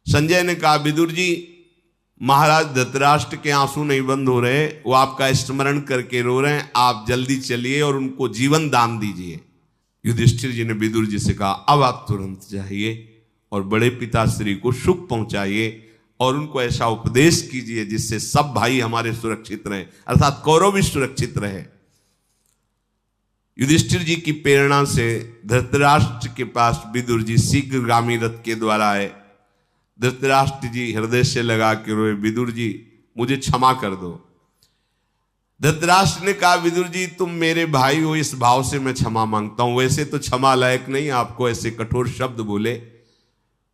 संजय ने कहा, विदुर जी, महाराज धृतराष्ट्र के आंसू नहीं बंद हो रहे, वो आपका स्मरण करके रो रहे हैं, आप जल्दी चलिए और उनको जीवन दान दीजिए। युधिष्ठिर जी ने विदुर जी से कहा, अब आप तुरंत जाइए और बड़े पिताश्री को सुख पहुंचाइए और उनको ऐसा उपदेश कीजिए जिससे सब भाई हमारे सुरक्षित रहे, अर्थात कौरव भी सुरक्षित रहे। युधिष्ठिर जी की प्रेरणा से धृतराष्ट्र के पास विदुर जी शीघ्रगामी रथ के द्वारा आए। धृतराष्ट्र जी हृदय से लगा के रोए, विदुर जी मुझे क्षमा कर दो। धृतराष्ट्र ने कहा, विदुर जी तुम मेरे भाई हो, इस भाव से मैं क्षमा मांगता हूं, वैसे तो क्षमा लायक नहीं आपको ऐसे कठोर शब्द बोले।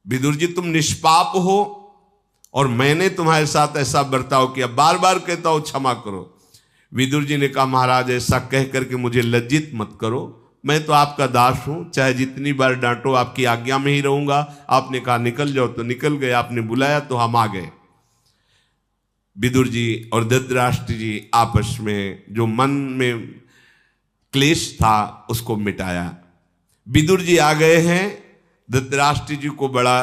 विदुर जी तुम निष्पाप हो और मैंने तुम्हारे साथ ऐसा बर्ताव किया, बार बार कहता हूं क्षमा करो। विदुर जी ने कहा, महाराज ऐसा कह करके मुझे लज्जित मत करो, मैं तो आपका दास हूं, चाहे जितनी बार डांटो आपकी आज्ञा में ही रहूंगा। आपने कहा निकल जाओ तो निकल गए, आपने बुलाया तो हम आ गए। विदुर जी और धृतराष्ट्र जी आपस में जो मन में क्लेश था उसको मिटाया। विदुर जी आ गए हैं, धृतराष्ट्र जी को बड़ा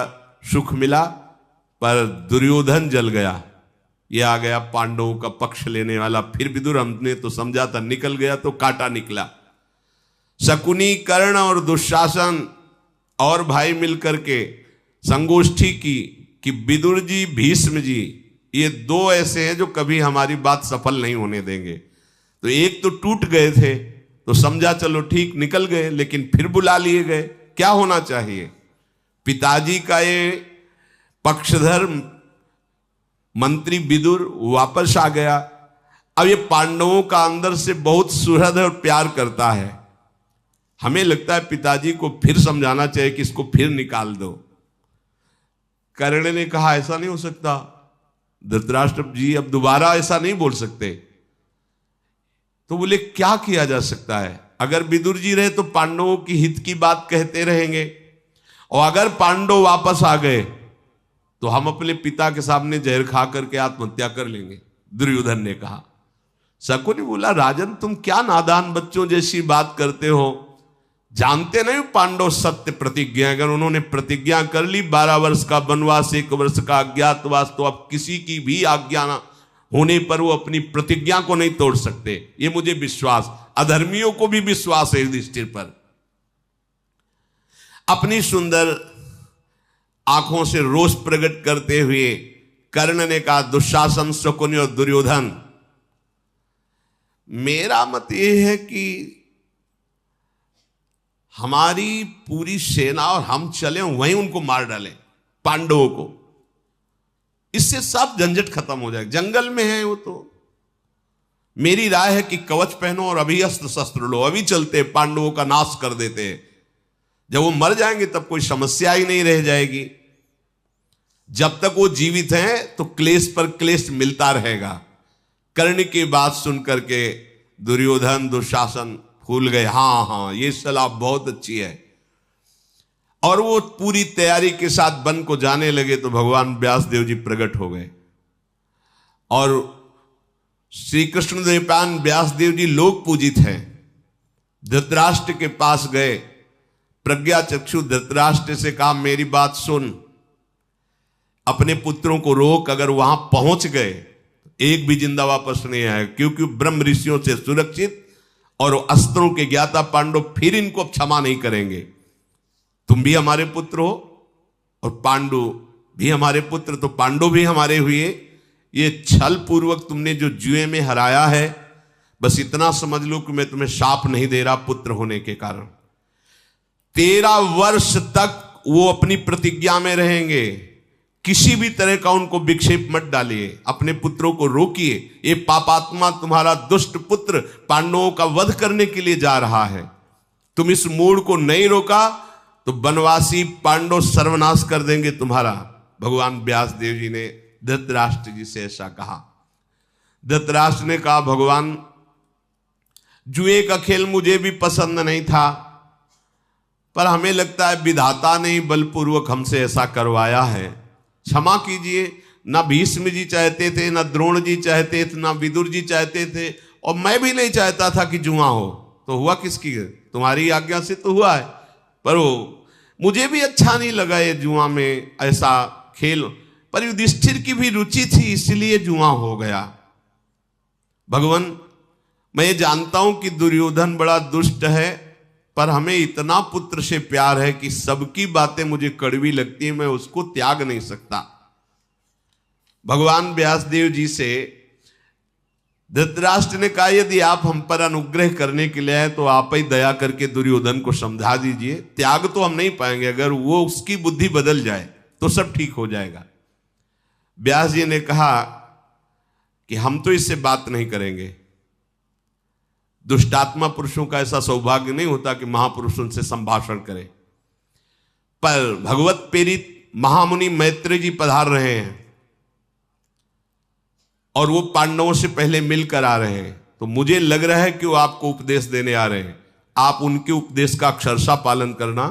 सुख मिला, पर दुर्योधन जल गया। ये आ गया पांडवों का पक्ष लेने वाला। फिर विदुर हमने तो समझा था निकल गया, तो कांटा निकला। शकुनी, कर्ण और दुशासन और भाई मिलकर के संगोष्ठी की कि विदुर जी, भीष्म जी, ये दो ऐसे हैं जो कभी हमारी बात सफल नहीं होने देंगे। तो एक तो टूट गए थे तो समझा चलो ठीक निकल गए, लेकिन फिर बुला लिए गए। क्या होना चाहिए? पिताजी का ये पक्षधर मंत्री विदुर वापस आ गया। अब ये पांडवों का अंदर से बहुत सुहृद और प्यार करता है। हमें लगता है पिताजी को फिर समझाना चाहिए कि इसको फिर निकाल दो। कर्ण ने कहा ऐसा नहीं हो सकता, धृतराष्ट्र जी अब दोबारा ऐसा नहीं बोल सकते। तो बोले क्या किया जा सकता है? अगर विदुर जी रहे तो पांडवों की हित की बात कहते रहेंगे, और अगर पांडव वापस आ गए तो हम अपने पिता के सामने जहर खा करके आत्महत्या कर लेंगे, दुर्योधन ने कहा। शकुनी बोला, राजन तुम क्या नादान बच्चों जैसी बात करते हो, जानते नहीं पांडव सत्य प्रतिज्ञा, अगर उन्होंने प्रतिज्ञा कर ली 12 वर्ष का वनवास, 1 वर्ष का अज्ञातवास, तो अब किसी की भी आज्ञा ना होने पर वो अपनी प्रतिज्ञा को नहीं तोड़ सकते। ये मुझे विश्वास, अधर्मियों को भी विश्वास है युधिष्ठिर पर। अपनी सुंदर आंखों से रोष प्रकट करते हुए कर्ण ने कहा, दुशासन, शकुनी और दुर्योधन, मेरा मत यह है कि हमारी पूरी सेना और हम चले वहीं उनको मार डालें, पांडवों को। इससे सब झंझट खत्म हो जाएगा। जंगल में है वो, तो मेरी राय है कि कवच पहनो और अभी अस्त्र शस्त्र लो, अभी चलते पांडवों का नाश कर देते हैं। जब वो मर जाएंगे तब कोई समस्या ही नहीं रह जाएगी। जब तक वो जीवित हैं तो क्लेश पर क्लेश मिलता रहेगा। कर्ण की बात सुनकर के दुर्योधन, दुशासन फूल गए। हाँ, ये सलाह बहुत अच्छी है। और वो पूरी तैयारी के साथ वन को जाने लगे तो भगवान व्यासदेव जी प्रकट हो गए। और श्री कृष्ण द्वैपायन व्यासदेव जी लोक पूजित हैं। धृतराष्ट्र के पास गए, प्रज्ञा चक्षु धृतराष्ट्र से कहा, मेरी बात सुन, अपने पुत्रों को रोक, अगर वहां पहुंच गए एक भी जिंदा वापस नहीं आए, क्योंकि ब्रह्म ऋषियों से सुरक्षित और अस्त्रों के ज्ञाता पांडव फिर इनको क्षमा नहीं करेंगे। तुम भी हमारे पुत्र हो और पांडु भी हमारे पुत्र, तो पांडव भी हमारे हुए। ये छल पूर्वक तुमने जो जुए में हराया है, बस इतना समझ लो कि मैं तुम्हें शाप नहीं दे रहा पुत्र होने के कारण। 13 वर्ष तक वो अपनी प्रतिज्ञा में रहेंगे। किसी भी तरह का उनको विक्षेप मत डालिए, अपने पुत्रों को रोकिए। ये पापात्मा तुम्हारा दुष्ट पुत्र पांडवों का वध करने के लिए जा रहा है। तुम इस मूड को नहीं रोका तो वनवासी पांडव सर्वनाश कर देंगे तुम्हारा। भगवान व्यासदेव जी ने धृतराष्ट्र जी से ऐसा कहा। धृतराष्ट्र ने कहा, भगवान जुए का खेल मुझे भी पसंद नहीं था, पर हमें लगता है विधाता ने बलपूर्वक हमसे ऐसा करवाया है। क्षमा कीजिए। ना भीष्म जी चाहते थे, ना द्रोण जी चाहते थे, ना विदुर जी चाहते थे, और मैं भी नहीं चाहता था कि जुआ हो। तो हुआ किसकी? तुम्हारी आज्ञा से तो हुआ है, पर वो मुझे भी अच्छा नहीं लगा ये जुआ में ऐसा खेल, पर युधिष्ठिर की भी रुचि थी, इसलिए जुआ हो गया। भगवान, मैं ये जानता हूं कि दुर्योधन बड़ा दुष्ट है, पर हमें इतना पुत्र से प्यार है कि सबकी बातें मुझे कड़वी लगती है, मैं उसको त्याग नहीं सकता। भगवान व्यासदेव जी से धृतराष्ट्र ने कहा, यदि आप हम पर अनुग्रह करने के लिए आए तो आप ही दया करके दुर्योधन को समझा दीजिए। त्याग तो हम नहीं पाएंगे, अगर वो उसकी बुद्धि बदल जाए तो सब ठीक हो जाएगा। व्यास जी ने कहा कि हम तो इससे बात नहीं करेंगे। दुष्टात्मा पुरुषों का ऐसा सौभाग्य नहीं होता कि महापुरुष उनसे संभाषण करें। पर भगवत प्रेरित महामुनि मैत्री जी पधार रहे हैं और वो पांडवों से पहले मिलकर आ रहे हैं, तो मुझे लग रहा है कि वो आपको उपदेश देने आ रहे हैं। आप उनके उपदेश का अक्षरशः पालन करना।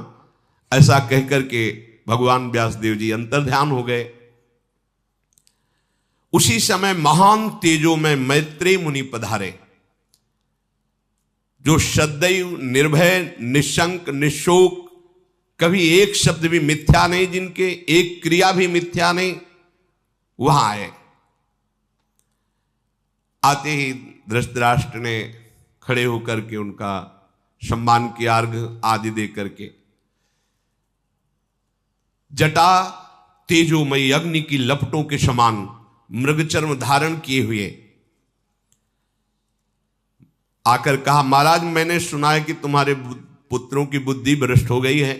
ऐसा कहकर के भगवान व्यासदेव जी अंतर्ध्यान हो गए। उसी समय महान तेजो में मैत्रेय मुनि पधारे, जो सदैव निर्भय, निशंक, निशोक, कभी एक शब्द भी मिथ्या नहीं, जिनके एक क्रिया भी मिथ्या नहीं, वहां आए। आते ही धृतराष्ट्र ने खड़े होकर के उनका सम्मान किया, अर्घ्य आदि दे करके। जटा तेजोमयी अग्नि की लपटों के समान मृगचर्म धारण किए हुए आकर कहा, महाराज, मैंने सुना है कि तुम्हारे पुत्रों की बुद्धि भ्रष्ट हो गई है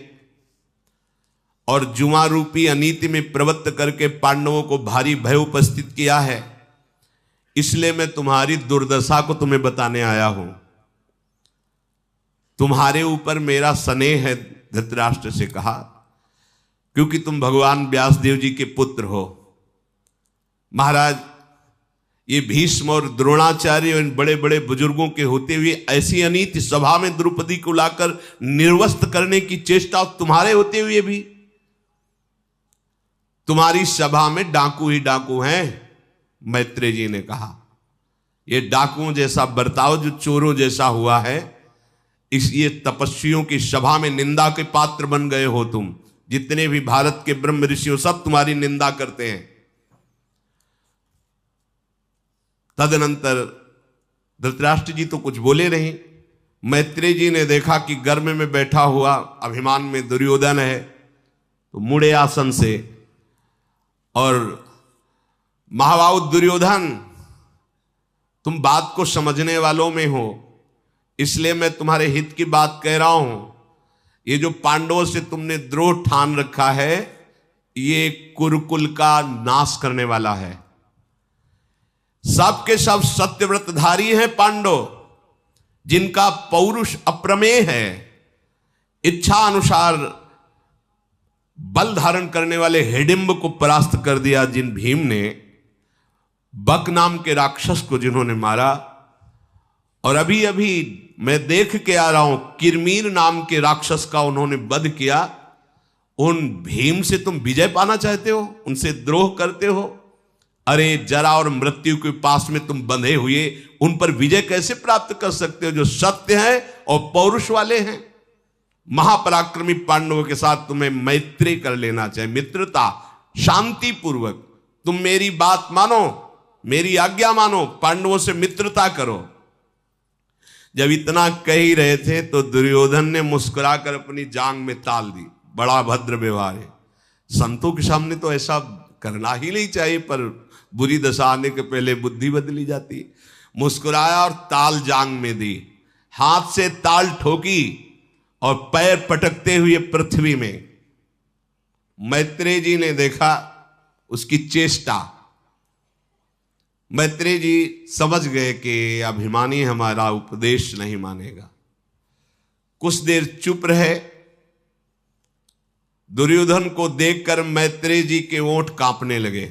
और जुआ रूपी अनीति में प्रवृत्त करके पांडवों को भारी भय उपस्थित किया है, इसलिए मैं तुम्हारी दुर्दशा को तुम्हें बताने आया हूं। तुम्हारे ऊपर मेरा स्नेह है, धृतराष्ट्र से कहा, क्योंकि तुम भगवान व्यासदेव जी के पुत्र हो। महाराज, ये भीष्म और द्रोणाचार्य और इन बड़े बड़े बुजुर्गों के होते हुए ऐसी अनीति सभा में द्रौपदी को लाकर निर्वस्त्र करने की चेष्टा तुम्हारे होते हुए भी, तुम्हारी सभा में डाकू ही डाकू हैं। मैत्रेय जी ने कहा, ये डाकुओं जैसा बर्ताव जो चोरों जैसा हुआ है, इस ये तपस्वियों की सभा में निंदा के पात्र बन गए हो तुम। जितने भी भारत के ब्रह्म ऋषियों सब तुम्हारी निंदा करते हैं। तदनंतर धृतराष्ट्र जी तो कुछ बोले नहीं। मैत्रेय जी ने देखा कि गर्म में बैठा हुआ अभिमान में दुर्योधन है, तो मुड़े आसन से, और महाबाहु दुर्योधन, तुम बात को समझने वालों में हो, इसलिए मैं तुम्हारे हित की बात कह रहा हूं। ये जो पांडवों से तुमने द्रोह ठान रखा है, ये कुरुकुल का नाश करने वाला है। सबके सब सत्यव्रतधारी हैं पांडव, जिनका पौरुष अप्रमेय है। इच्छा अनुसार बल धारण करने वाले हिडिंब को परास्त कर दिया, जिन भीम ने बक नाम के राक्षस को जिन्होंने मारा। और अभी अभी मैं देख के आ रहा हूं, किरमीर नाम के राक्षस का उन्होंने वध किया। उन भीम से तुम विजय पाना चाहते हो, उनसे द्रोह करते हो। अरे, जरा और मृत्यु के पास में तुम बंधे हुए उन पर विजय कैसे प्राप्त कर सकते हो, जो सत्य हैं और पौरुष वाले हैं। महापराक्रमी पांडवों के साथ तुम्हें मैत्री कर लेना चाहिए, मित्रता, शांति पूर्वक। तुम मेरी बात मानो, मेरी आज्ञा मानो, पांडवों से मित्रता करो। जब इतना कह ही रहे थे तो दुर्योधन ने मुस्कुराकर अपनी जांग में ताल दी। बड़ा भद्र व्यवहार है। संतों के सामने तो ऐसा करना ही नहीं चाहिए, पर बुरी दशा आने के पहले बुद्धि बदली जाती। मुस्कुराया और ताल जांग में दी, हाथ से ताल ठोकी और पैर पटकते हुए पृथ्वी में। मैत्रेय जी ने देखा उसकी चेष्टा। मैत्रेय जी समझ गए कि अभिमानी हमारा उपदेश नहीं मानेगा। कुछ देर चुप रहे। दुर्योधन को देखकर मैत्रेय जी के ओंठ कांपने लगे,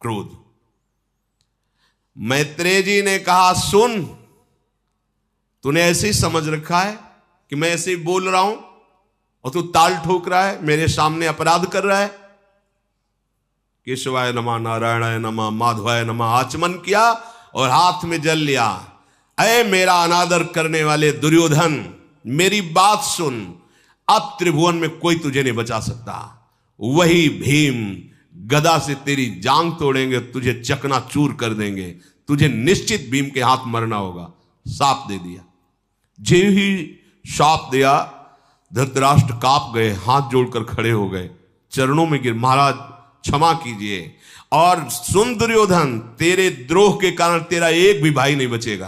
क्रोध। मैत्रेय जी ने कहा, सुन, तूने ऐसे ही समझ रखा है कि मैं ऐसे ही बोल रहा हूं और तू ताल ठोक रहा है, मेरे सामने अपराध कर रहा है। केशवाय नमः, नारायणाय नमः, माधवाय नमः आचमन किया और हाथ में जल लिया। अय मेरा अनादर करने वाले दुर्योधन, मेरी बात सुन। अब त्रिभुवन में कोई तुझे नहीं बचा सकता। वही भीम गदा से तेरी जांग तोड़ेंगे, तुझे चकनाचूर कर देंगे, तुझे निश्चित भीम के हाथ मरना होगा। साप दे दिया। जे ही शाप दिया, धृतराष्ट्र कांप गए, हाथ जोड़कर खड़े हो गए, चरणों में गिर, महाराज क्षमा कीजिए, और सुन दुर्योधन, तेरे द्रोह के कारण तेरा एक भी भाई नहीं बचेगा।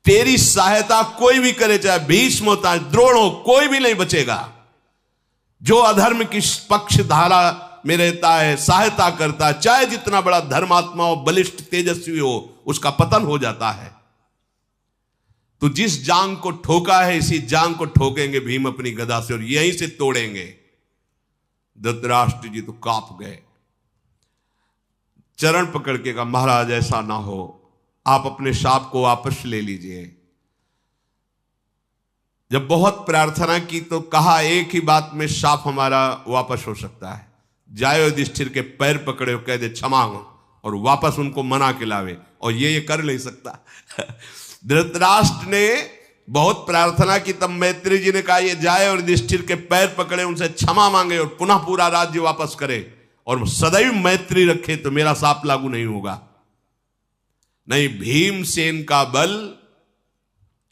तेरी सहायता कोई भी करे, चाहे भीष्म होता है, द्रोण हो, कोई भी नहीं बचेगा। जो अधर्म की पक्ष धारा में रहता है, सहायता करता है, चाहे जितना बड़ा धर्मात्मा हो, बलिष्ठ तेजस्वी हो, उसका पतन हो जाता है। तो जिस जांग को ठोका है, इसी जांग को ठोकेंगे भीम अपनी गदा से, और यहीं से तोड़ेंगे। धृतराष्ट्र जी तो कांप गए, चरण पकड़ के कहा, महाराज ऐसा ना हो, आप अपने शाप को वापस ले लीजिए। जब बहुत प्रार्थना की तो कहा, एक ही बात में शाप हमारा वापस हो सकता है। जाए युधिष्ठिर के पैर पकड़े और कह दे क्षमा हो, और वापस उनको मना के लावे, और ये कर नहीं सकता। धृतराष्ट्र ने बहुत प्रार्थना की, तब मैत्री जी ने कहा ये जाए और युधिष्ठिर के पैर पकड़े, उनसे क्षमा मांगे और पुनः पूरा राज्य वापस करे, और सदैव मैत्री रखे, तो मेरा शाप लागू नहीं होगा। नहीं, भीमसेन का बल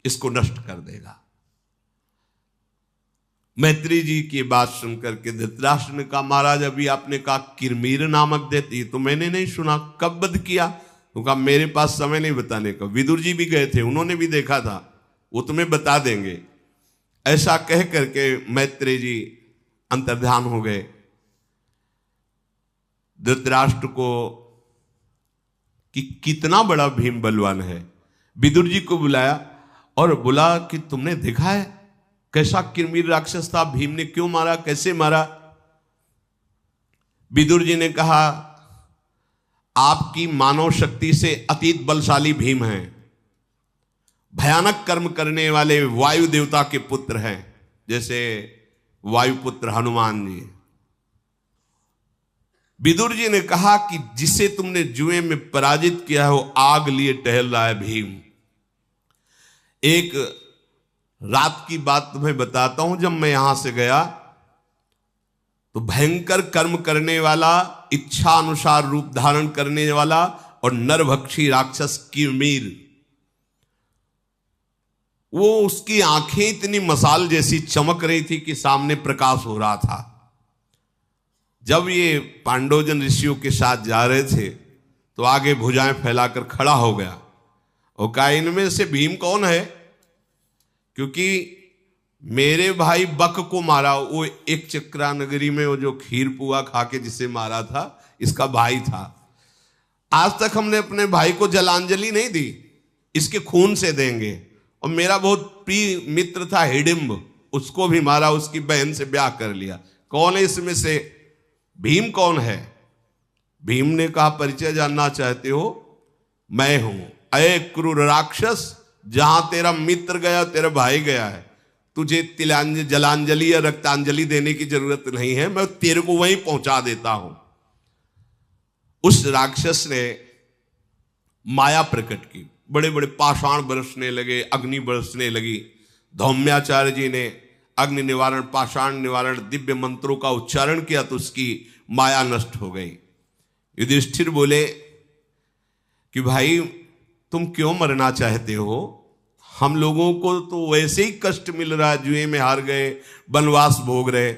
इसको नष्ट कर देगा। मैत्री जी की बात सुनकर के धृतराष्ट्र ने कहा, महाराज अभी आपने कहा किरमीर नामक देती, तो मैंने नहीं सुना, कब वध किया? तो कहा मेरे पास समय नहीं बताने का। विदुर जी भी गए थे, उन्होंने भी देखा था, वो तुम्हें बता देंगे। ऐसा कह करके मैत्री जी अंतर्ध्यान हो गए। धृतराष्ट्र को कि कितना बड़ा भीम बलवान है, विदुर जी को बुलाया और बोला कि तुमने देखा है कैसा किरमीर राक्षस था, भीम ने क्यों मारा, कैसे मारा? विदुर जी ने कहा, आपकी मानव शक्ति से अतीत बलशाली भीम हैं, भयानक कर्म करने वाले वायु देवता के पुत्र हैं, जैसे वायुपुत्र हनुमान जी। विदुर जी ने कहा कि जिसे तुमने जुए में पराजित किया है, वो आग लिए टहल रहा है भीम। एक रात की बात तुम्हें बताता हूं, जब मैं यहां से गया तो भयंकर कर्म करने वाला, इच्छा अनुसार रूप धारण करने वाला और नरभक्षी राक्षस किरमीर, वो उसकी आंखें इतनी मसाल जैसी चमक रही थी कि सामने प्रकाश हो रहा था। जब ये पांडवजन ऋषियों के साथ जा रहे थे तो आगे भुजाएं फैलाकर खड़ा हो गया और कहा, इनमें से भीम कौन है? क्योंकि मेरे भाई बक को मारा, वो एक चक्रा नगरी में वो जो खीर पुआ खा के जिसे मारा था, इसका भाई था। आज तक हमने अपने भाई को जलांजलि नहीं दी, इसके खून से देंगे। और मेरा बहुत प्रिय मित्र था हिडिंब, उसको भी मारा, उसकी बहन से ब्याह कर लिया। कौन है इसमें से? भीम कौन है? भीम ने कहा, परिचय जानना चाहते हो? मैं हूं, अये क्रूर राक्षस, जहां तेरा मित्र गया तेरा भाई गया है, तुझे जलांजलि या रक्तांजलि देने की जरूरत नहीं है, मैं तेरे को वहीं पहुंचा देता हूं। उस राक्षस ने माया प्रकट की, बड़े बड़े पाषाण बरसने लगे, अग्नि बरसने लगी। धौम्याचार्य जी ने अग्नि निवारण, पाषाण निवारण, दिव्य मंत्रों का उच्चारण किया तो उसकी माया नष्ट हो गई। युधिष्ठिर बोले कि भाई तुम क्यों मरना चाहते हो? हम लोगों को तो वैसे ही कष्ट मिल रहा है, जुए में हार गए, वनवास भोग रहे,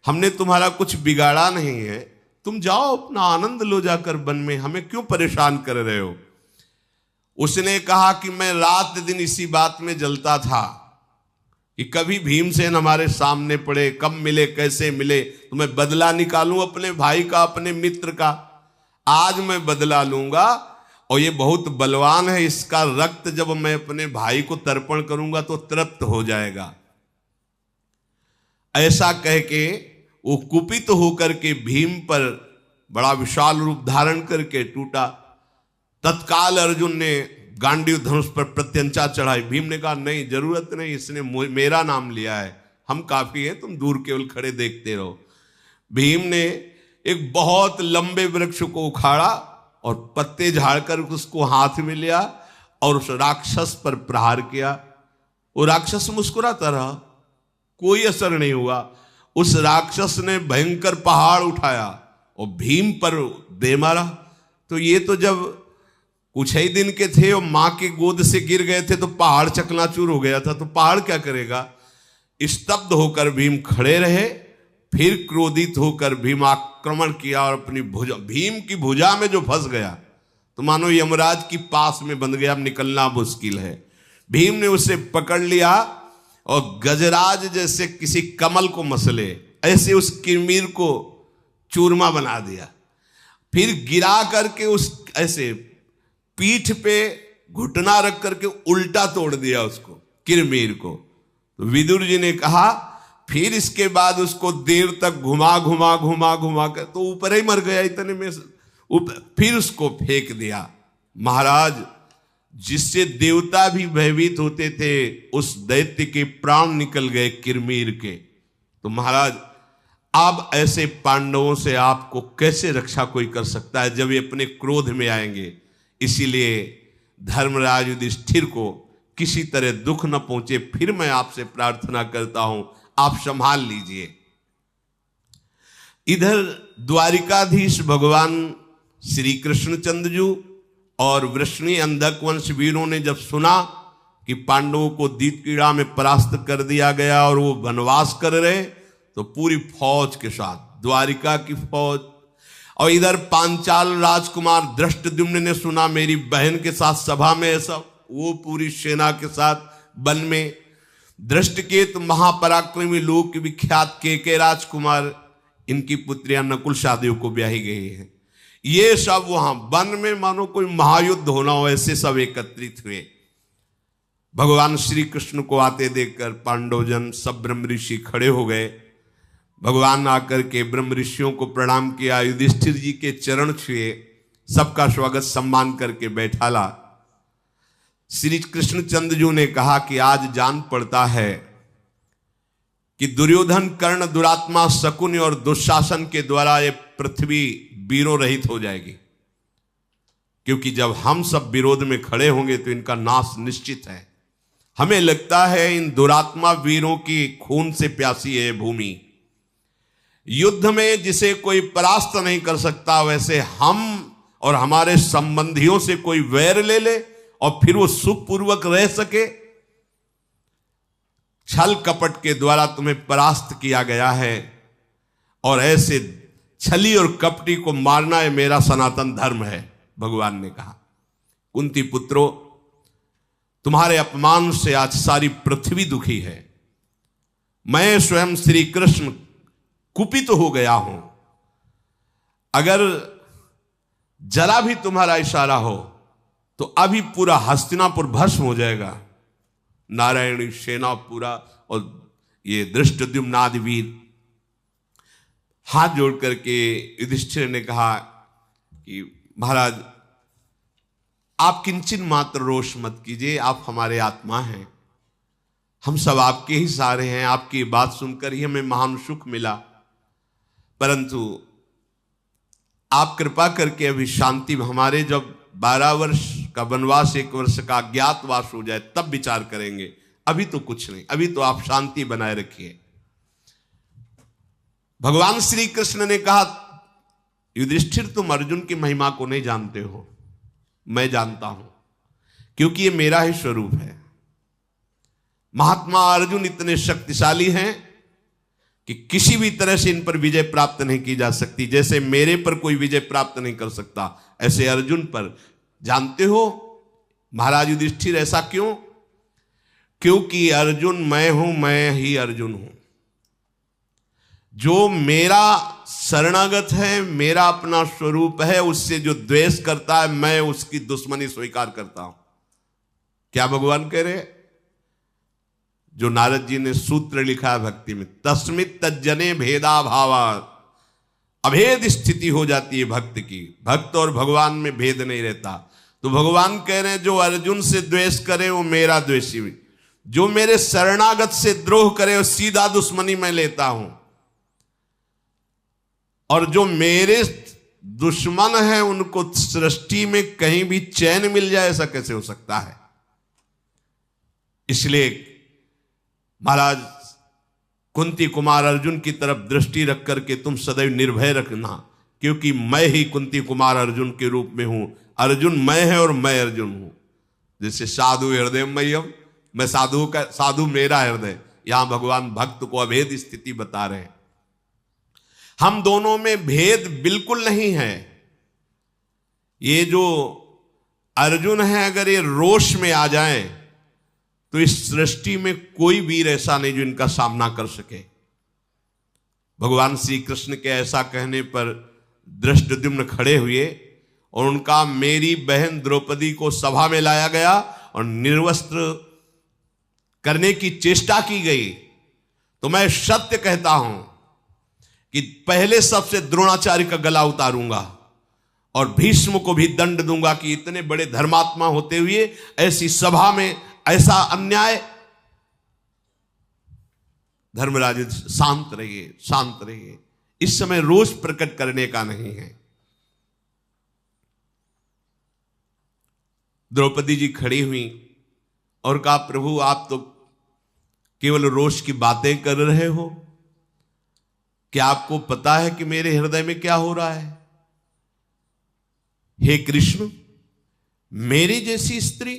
हमने तुम्हारा कुछ बिगाड़ा नहीं है, तुम जाओ अपना आनंद लो जाकर वन में, हमें क्यों परेशान कर रहे हो? उसने कहा कि मैं रात दिन इसी बात में जलता था कि कभी भीमसेन हमारे सामने पड़े, कब मिले, कैसे मिले, तो मैं बदला निकालूं अपने भाई का, अपने मित्र का। आज मैं बदला लूंगा, और ये बहुत बलवान है, इसका रक्त जब मैं अपने भाई को तर्पण करूंगा तो तृप्त हो जाएगा। ऐसा कह के वो कुपित होकर के भीम पर बड़ा विशाल रूप धारण करके टूटा। तत्काल अर्जुन ने गांडीव धनुष पर प्रत्यंचा चढ़ाई। भीम ने कहा, नहीं जरूरत नहीं, इसने मेरा नाम लिया है, हम काफी हैं, तुम दूर केवल खड़े देखते रहो। भीम ने एक बहुत लंबे वृक्ष को उखाड़ा और पत्ते झाड़कर उसको हाथ में लिया और उस राक्षस पर प्रहार किया। वो राक्षस मुस्कुराता रहा, कोई असर नहीं हुआ। उस राक्षस ने भयंकर पहाड़ उठाया और भीम पर दे मारा। तो ये तो जब कुछ ही दिन के थे और मां के गोद से गिर गए थे तो पहाड़ चकनाचूर हो गया था, तो पहाड़ क्या करेगा। स्तब्ध होकर भीम खड़े रहे, फिर क्रोधित होकर भीम आक्रमण किया और अपनी भुजा, भीम की भुजा में जो फंस गया तो मानो यमराज की पास में बंध गया, अब निकलना मुश्किल है। भीम ने उसे पकड़ लिया और गजराज जैसे किसी कमल को मसले ऐसे उस किरमीर को चूरमा बना दिया, फिर गिरा करके उस ऐसे पीठ पे घुटना रख करके उल्टा तोड़ दिया उसको किरमीर को। तो विदुर जी ने कहा फिर इसके बाद उसको देर तक घुमा घुमा घुमा घुमा कर तो ऊपर ही मर गया इतने में, फिर उसको फेंक दिया। महाराज जिससे देवता भी भयभीत होते थे उस दैत्य के प्राण निकल गए किरमीर के। तो महाराज अब ऐसे पांडवों से आपको कैसे रक्षा कोई कर सकता है जब ये अपने क्रोध में आएंगे। इसीलिए धर्मराज युधिष्ठिर को किसी तरह दुख न पहुंचे, फिर मैं आपसे प्रार्थना करता हूं आप संभाल लीजिए। इधर द्वारिकाधीश भगवान श्री कृष्णचंद्र जी और वृष्णि अंधक वंश वीरों ने जब सुना कि पांडवों को दीपकीड़ा में परास्त कर दिया गया और वो वनवास कर रहे, तो पूरी फौज के साथ द्वारिका की फौज, और इधर पांचाल राजकुमार दृष्टद्युम्न ने सुना मेरी बहन के साथ सभा में है सब, वो पूरी सेना के साथ वन में। दृष्टकेतु महापराक्रमी लोक विख्यात के राजकुमार, इनकी पुत्रियां नकुल शादियों को ब्याही गई हैं। ये सब वहां वन में मानो कोई महायुद्ध होना हो ऐसे सब एकत्रित हुए। भगवान श्री कृष्ण को आते देखकर पांडवजन सब ब्रह्म ऋषि खड़े हो गए। भगवान आकर के ब्रह्म ऋषियों को प्रणाम किया, युधिष्ठिर जी के चरण छुए, सबका स्वागत सम्मान करके बैठाला। श्री कृष्णचंद्र जी ने कहा कि आज जान पड़ता है कि दुर्योधन, कर्ण, दुरात्मा, शकुनि और दुशासन के द्वारा ये पृथ्वी वीरों रहित हो जाएगी, क्योंकि जब हम सब विरोध में खड़े होंगे तो इनका नाश निश्चित है। हमें लगता है इन दुरात्मा वीरों की खून से प्यासी है भूमि। युद्ध में जिसे कोई परास्त नहीं कर सकता, वैसे हम और हमारे संबंधियों से कोई वैर ले ले और फिर वो सुखपूर्वक रह सके। छल कपट के द्वारा तुम्हें परास्त किया गया है और ऐसे छली और कपटी को मारना है मेरा सनातन धर्म है, भगवान ने कहा। कुंती पुत्रों, तुम्हारे अपमान से आज सारी पृथ्वी दुखी है। मैं स्वयं श्री कृष्ण कुपित हो गया हूं। अगर जरा भी तुम्हारा इशारा हो तो अभी पूरा हस्तिनापुर भस्म हो जाएगा। नारायणी सेना पूरा, और ये दृष्टद्युम्न आदि वीर हाथ जोड़ करके युधिष्ठिर ने कहा कि महाराज आप किंचन मात्र रोष मत कीजिए, आप हमारे आत्मा हैं, हम सब आपके ही सारे हैं। आपकी बात सुनकर ही हमें महान सुख मिला, परंतु आप कृपा करके अभी शांति में, हमारे जब 12 वर्ष का वनवास 1 वर्ष का अज्ञातवास हो जाए तब विचार करेंगे, अभी तो कुछ नहीं, अभी तो आप शांति बनाए रखिए। भगवान श्री कृष्ण ने कहा युधिष्ठिर तुम अर्जुन की महिमा को नहीं जानते हो, मैं जानता हूं, क्योंकि ये मेरा ही स्वरूप है। महात्मा अर्जुन इतने शक्तिशाली हैं कि किसी भी तरह से इन पर विजय प्राप्त नहीं की जा सकती। जैसे मेरे पर कोई विजय प्राप्त नहीं कर सकता, ऐसे अर्जुन पर। जानते हो महाराज युधिष्ठिर ऐसा क्यों? क्योंकि अर्जुन मैं हूं, मैं ही अर्जुन हूं। जो मेरा शरणागत है, मेरा अपना स्वरूप है, उससे जो द्वेष करता है मैं उसकी दुश्मनी स्वीकार करता हूं। क्या भगवान कह रहे? जो नारद जी ने सूत्र लिखा है भक्ति में, तस्मित तज्जने भेदा भावा, अभेद स्थिति हो जाती है भक्त की। भक्त और भगवान में भेद नहीं रहता। तो भगवान कह रहे हैं जो अर्जुन से द्वेष करे वो मेरा द्वेषी, जो मेरे शरणागत से द्रोह करे वो सीधा दुश्मनी मैं लेता हूं, और जो मेरे दुश्मन है उनको सृष्टि में कहीं भी चैन मिल जाए, ऐसा कैसे हो सकता है? इसलिए महाराज कुंती कुमार अर्जुन की तरफ दृष्टि रख करके तुम सदैव निर्भय रखना, क्योंकि मैं ही कुंती कुमार अर्जुन के रूप में हूं। अर्जुन मैं है और मैं अर्जुन हूं। जैसे साधु हृदय मय्यम, मैं साधु मेरा हृदय, यहां भगवान भक्त को अभेद स्थिति बता रहे हैं। हम दोनों में भेद बिल्कुल नहीं है। ये जो अर्जुन है, अगर ये रोष में आ जाए तो इस सृष्टि में कोई वीर ऐसा नहीं जो इनका सामना कर सके। भगवान श्री कृष्ण के ऐसा कहने पर धृष्टद्युम्न खड़े हुए और उनका मेरी बहन द्रौपदी को सभा में लाया गया और निर्वस्त्र करने की चेष्टा की गई। तो मैं सत्य कहता हूं कि पहले सबसे द्रोणाचार्य का गला उतारूंगा और भीष्म को भी दंड दूंगा कि इतने बड़े धर्मात्मा होते हुए ऐसी सभा में ऐसा अन्याय। धर्मराज शांत रहिए, शांत रहिए, इस समय रोष प्रकट करने का नहीं है। द्रौपदी जी खड़ी हुई और कहा, प्रभु आप तो केवल रोष की बातें कर रहे हो, क्या आपको पता है कि मेरे हृदय में क्या हो रहा है? हे कृष्ण, मेरी जैसी स्त्री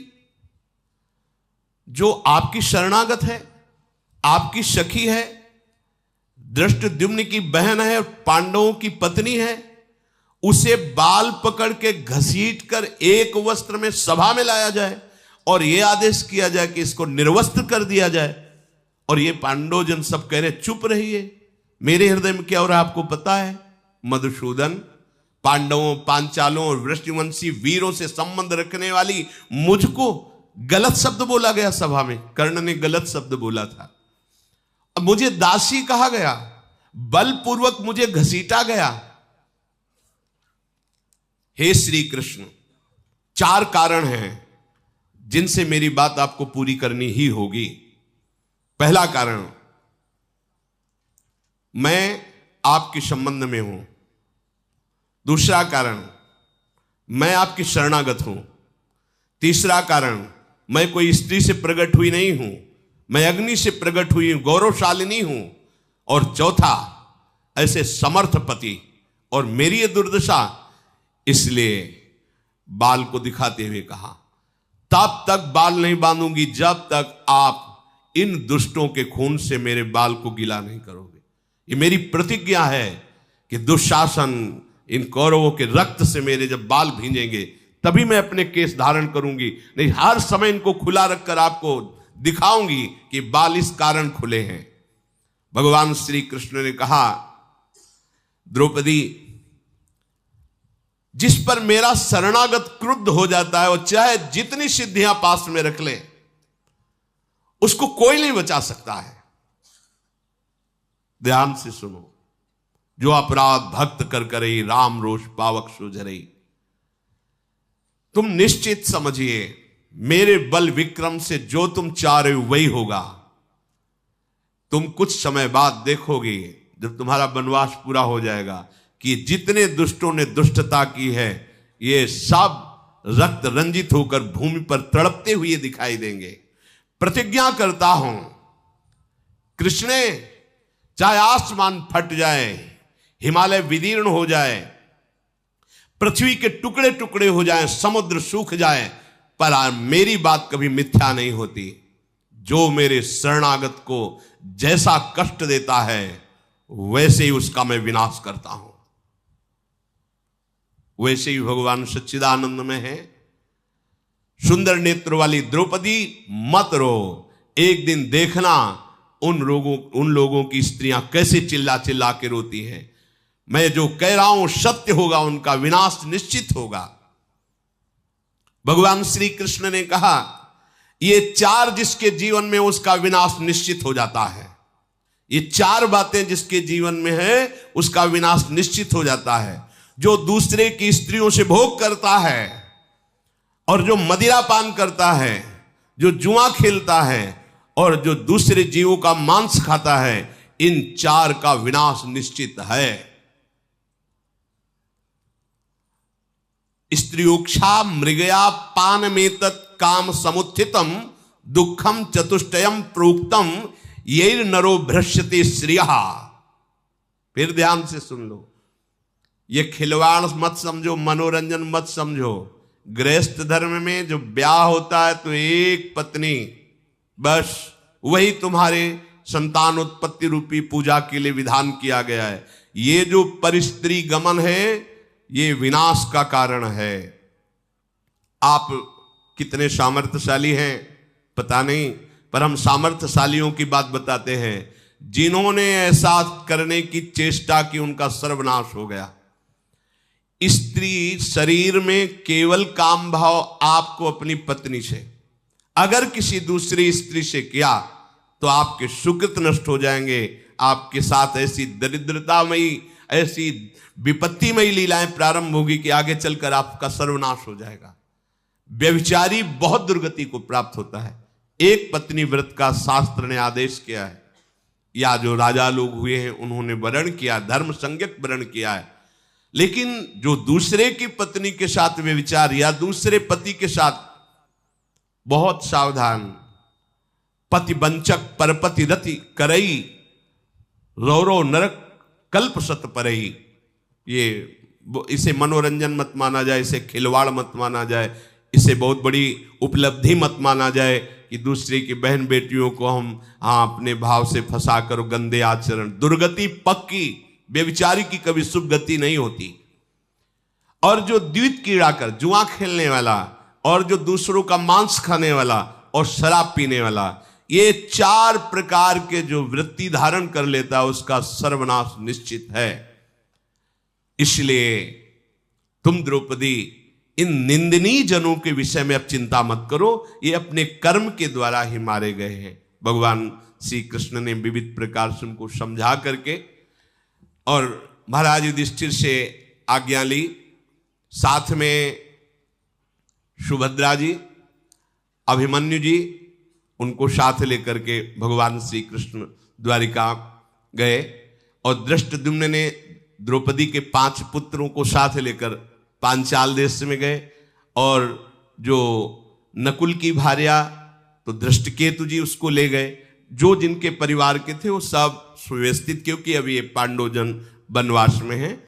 जो आपकी शरणागत है, आपकी सखी है, धृष्टद्युम्न की बहन है, पांडवों की पत्नी है, उसे बाल पकड़ के घसीट कर एक वस्त्र में सभा में लाया जाए और यह आदेश किया जाए कि इसको निर्वस्त्र कर दिया जाए। और ये पांडव जन सब कह रहे चुप रहिए, मेरे हृदय में क्या हो रहा है आपको पता है? मधुसूदन, पांडवों, पांचालों और वृष्टिवंशी वीरों से संबंध रखने वाली मुझको गलत शब्द बोला गया सभा में। कर्ण ने गलत शब्द बोला था। अब मुझे दासी कहा गया, बलपूर्वक मुझे घसीटा गया। हे श्री कृष्ण, 4 कारण हैं जिनसे मेरी बात आपको पूरी करनी ही होगी। पहला कारण, मैं आपके संबंध में हूं। दूसरा कारण, मैं आपकी शरणागत हूं। तीसरा कारण, मैं कोई स्त्री से प्रकट हुई नहीं हूं, मैं अग्नि से प्रकट हुई हूं, गौरवशालिनी हूं। और चौथा, ऐसे समर्थ पति और मेरी ये दुर्दशा, इसलिए बाल को दिखाते हुए कहा, तब तक बाल नहीं बांधूंगी जब तक आप इन दुष्टों के खून से मेरे बाल को गीला नहीं करोगे। ये मेरी प्रतिज्ञा है कि दुशासन, इन कौरवों के रक्त से मेरे जब बाल भींजेंगे तभी मैं अपने केस धारण करूंगी, नहीं हर समय इनको खुला रखकर आपको दिखाऊंगी कि बाल इस कारण खुले हैं। भगवान श्री कृष्ण ने कहा, द्रौपदी, जिस पर मेरा शरणागत क्रुद्ध हो जाता है और चाहे जितनी सिद्धियां पास में रख ले, उसको कोई नहीं बचा सकता है। ध्यान से सुनो, जो अपराध भक्त कर करई, राम रोष पावक सुझरई। तुम निश्चित समझिए, मेरे बल विक्रम से जो तुम चाह रहे हो वही होगा। तुम कुछ समय बाद देखोगे, जब तुम्हारा वनवास पूरा हो जाएगा, कि जितने दुष्टों ने दुष्टता की है, ये सब रक्त रंजित होकर भूमि पर तड़पते हुए दिखाई देंगे। प्रतिज्ञा करता हूं, कृष्णे, चाहे आसमान फट जाए, हिमालय विदीर्ण हो जाए, पृथ्वी के टुकड़े टुकड़े हो जाए, समुद्र सूख जाए, पर मेरी बात कभी मिथ्या नहीं होती। जो मेरे शरणागत को जैसा कष्ट देता है, वैसे ही उसका मैं विनाश करता हूं। वैसे ही भगवान सच्चिदानंद में है। सुंदर नेत्र वाली द्रौपदी, मत रो, एक दिन देखना उन लोगों की स्त्रियां कैसे चिल्ला चिल्ला के रोती हैं। मैं जो कह रहा हूं सत्य होगा, उनका विनाश निश्चित होगा। भगवान श्री कृष्ण ने कहा, ये 4 जिसके जीवन में, उसका विनाश निश्चित हो जाता है। ये 4 बातें जिसके जीवन में है, उसका विनाश निश्चित हो जाता है। जो दूसरे की स्त्रियों से भोग करता है, और जो मदिरा पान करता है, जो जुआ खेलता है, और जो दूसरे जीवों का मांस खाता है, इन 4 का विनाश निश्चित है। स्त्रियोक्षा मृगया पान में तत् काम समुत्थितम दुखम चतुष्टयम प्रोक्तम ये नरो भ्रश्यते श्रिया। फिर ध्यान से सुन लो, ये खिलवाड़ मत समझो, मनोरंजन मत समझो। गृहस्थ धर्म में जो ब्याह होता है तो एक पत्नी, बस वही तुम्हारे संतान उत्पत्ति रूपी पूजा के लिए विधान किया गया है। ये जो परिस्त्री गमन है ये विनाश का कारण है। आप कितने सामर्थ्यशाली हैं पता नहीं, पर हम सामर्थ्यशालियों की बात बताते हैं जिन्होंने ऐसा करने की चेष्टा की उनका सर्वनाश हो गया। स्त्री शरीर में केवल काम भाव आपको अपनी पत्नी से, अगर किसी दूसरी स्त्री से किया तो आपके सुकृत नष्ट हो जाएंगे। आपके साथ ऐसी दरिद्रतामयी, ऐसी विपत्तिमयी लीलाएं प्रारंभ होगी कि आगे चलकर आपका सर्वनाश हो जाएगा। व्यभिचारी बहुत दुर्गति को प्राप्त होता है। एक पत्नी व्रत का शास्त्र ने आदेश किया है, या जो राजा लोग हुए हैं उन्होंने वर्ण किया, धर्म संज्ञक वर्ण किया है। लेकिन जो दूसरे की पत्नी के साथ व्यभिचार या दूसरे पति के साथ, बहुत सावधान। पति वंचक परपति रति करई, रौरव नरक कल्प सत परई। ये इसे मनोरंजन मत माना जाए, इसे खिलवाड़ मत माना जाए, इसे बहुत बड़ी उपलब्धि मत माना जाए कि दूसरे की बहन बेटियों को हम अपने भाव से फंसा कर गंदे आचरण। दुर्गति पक्की, व्यभिचारी की कभी शुभ गति नहीं होती। और जो द्वित कीड़ा कर, जुआ खेलने वाला, और जो दूसरों का मांस खाने वाला और शराब पीने वाला, ये 4 प्रकार के जो वृत्ति धारण कर लेता है उसका सर्वनाश निश्चित है। इसलिए तुम द्रौपदी इन निंदनीय जनों के विषय में अब चिंता मत करो, ये अपने कर्म के द्वारा ही मारे गए हैं। भगवान श्री कृष्ण ने विविध प्रकार से उनको समझा करके और महाराज युधिष्ठिर से आज्ञा ली। साथ में सुभद्रा जी, अभिमन्यु जी, उनको साथ लेकर के भगवान श्री कृष्ण द्वारिका गए। और धृष्टद्युम्न ने द्रौपदी के 5 पुत्रों को साथ लेकर पांचाल देश में गए। और जो नकुल की भार्या तो धृष्टकेतु जी, उसको ले गए। जो जिनके परिवार के थे वो सब सुव्यवस्थित, क्योंकि अभी ये पांडवजन वनवास में हैं,